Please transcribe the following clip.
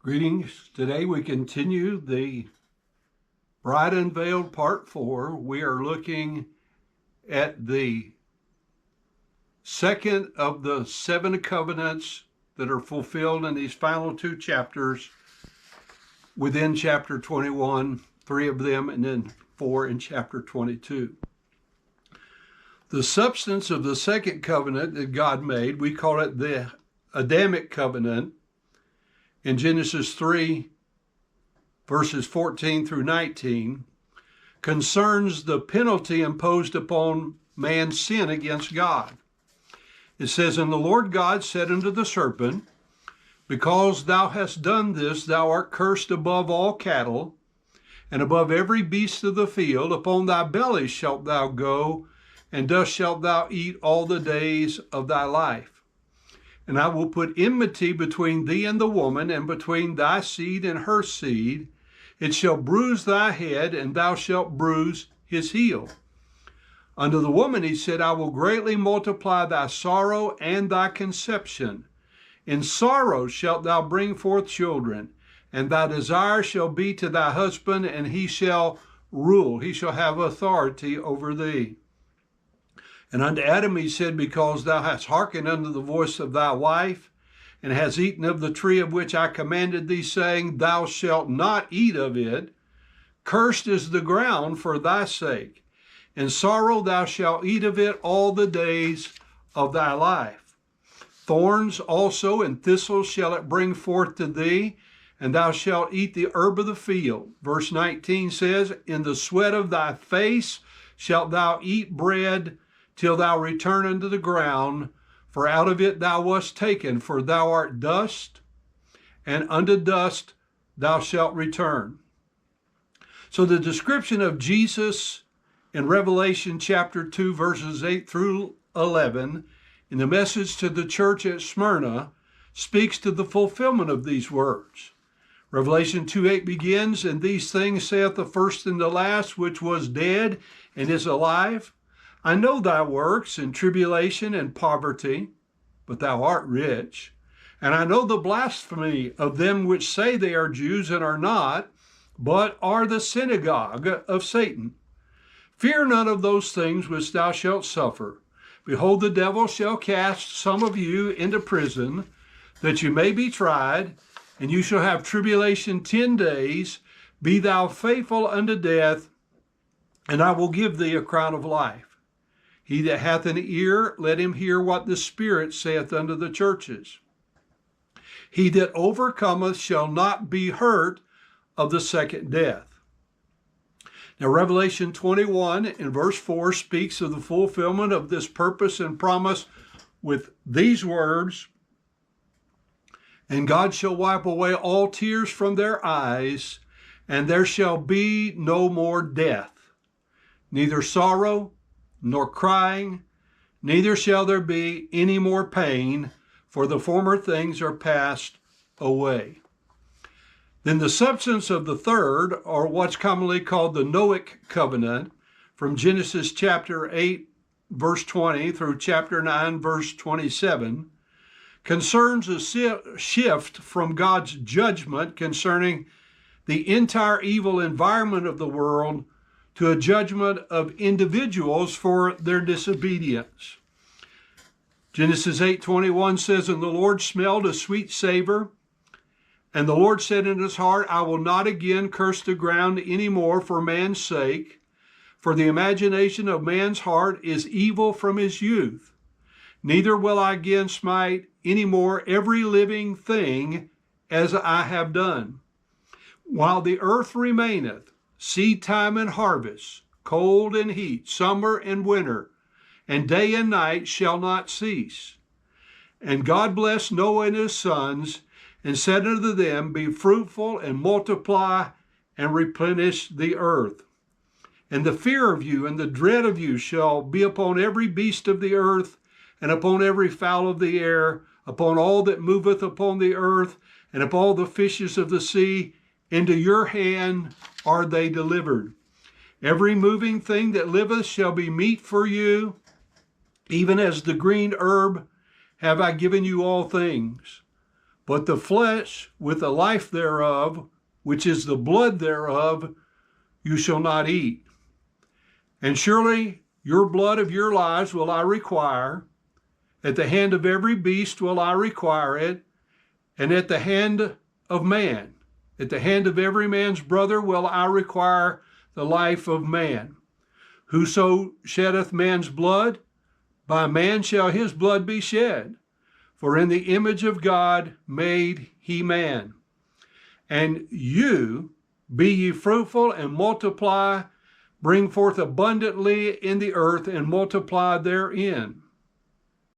Greetings. Today we continue the Bride Unveiled Part 4. We are looking at the second of the 7 covenants that are fulfilled in these final 2 chapters within chapter 21, 3 of them, and then 4 in chapter 22. The substance of the second covenant that God made, we call it the Adamic covenant, in Genesis 3, verses 14 through 19, concerns the penalty imposed upon man's sin against God. It says, "And the Lord God said unto the serpent, Because thou hast done this, thou art cursed above all cattle, and above every beast of the field. Upon thy belly shalt thou go, and dust shalt thou eat all the days of thy life. And I will put enmity between thee and the woman, and between thy seed and her seed. It shall bruise thy head, and thou shalt bruise his heel. Unto the woman he said, I will greatly multiply thy sorrow and thy conception. In sorrow shalt thou bring forth children, and thy desire shall be to thy husband, and he shall rule. He shall have authority over thee. And unto Adam he said, Because thou hast hearkened unto the voice of thy wife, and hast eaten of the tree of which I commanded thee, saying, Thou shalt not eat of it, cursed is the ground for thy sake. In sorrow thou shalt eat of it all the days of thy life. Thorns also and thistles shall it bring forth to thee, and thou shalt eat the herb of the field." Verse 19 says, "In the sweat of thy face shalt thou eat bread, till thou return unto the ground, for out of it thou wast taken, for thou art dust, and unto dust thou shalt return." So the description of Jesus in Revelation chapter 2, verses 8 through 11, in the message to the church at Smyrna, speaks to the fulfillment of these words. Revelation 2:8 begins, "And these things saith the first and the last, which was dead and is alive. I know thy works, and tribulation, and poverty, but thou art rich. And I know the blasphemy of them which say they are Jews and are not, but are the synagogue of Satan. Fear none of those things which thou shalt suffer. Behold, the devil shall cast some of you into prison, that you may be tried, and you shall have tribulation 10 days. Be thou faithful unto death, and I will give thee a crown of life. He that hath an ear, let him hear what the Spirit saith unto the churches. He that overcometh shall not be hurt of the second death." Now, Revelation 21 in verse 4 speaks of the fulfillment of this purpose and promise with these words, "And God shall wipe away all tears from their eyes, and there shall be no more death, neither sorrow, nor crying, neither shall there be any more pain, for the former things are passed away." Then the substance of the third, or what's commonly called the Noahic covenant, from Genesis chapter 8, verse 20 through chapter 9, verse 27, concerns a shift from God's judgment concerning the entire evil environment of the world to a judgment of individuals for their disobedience. Genesis 8:21 says, "And the Lord smelled a sweet savor, and the Lord said in his heart, I will not again curse the ground any more for man's sake, for the imagination of man's heart is evil from his youth. Neither will I again smite any more every living thing as I have done. While the earth remaineth, seed time and harvest, cold and heat, summer and winter, and day and night shall not cease. And God blessed Noah and his sons, and said unto them, Be fruitful and multiply and replenish the earth. And the fear of you and the dread of you shall be upon every beast of the earth, and upon every fowl of the air, upon all that moveth upon the earth, and upon all the fishes of the sea. Into your hand are they delivered. Every moving thing that liveth shall be meat for you, even as the green herb have I given you all things. But the flesh with the life thereof, which is the blood thereof, you shall not eat. And surely your blood of your lives will I require. At the hand of every beast will I require it, and at the hand of man, at the hand of every man's brother will I require the life of man. Whoso sheddeth man's blood, by man shall his blood be shed. For in the image of God made he man. And you, be ye fruitful and multiply, bring forth abundantly in the earth and multiply therein.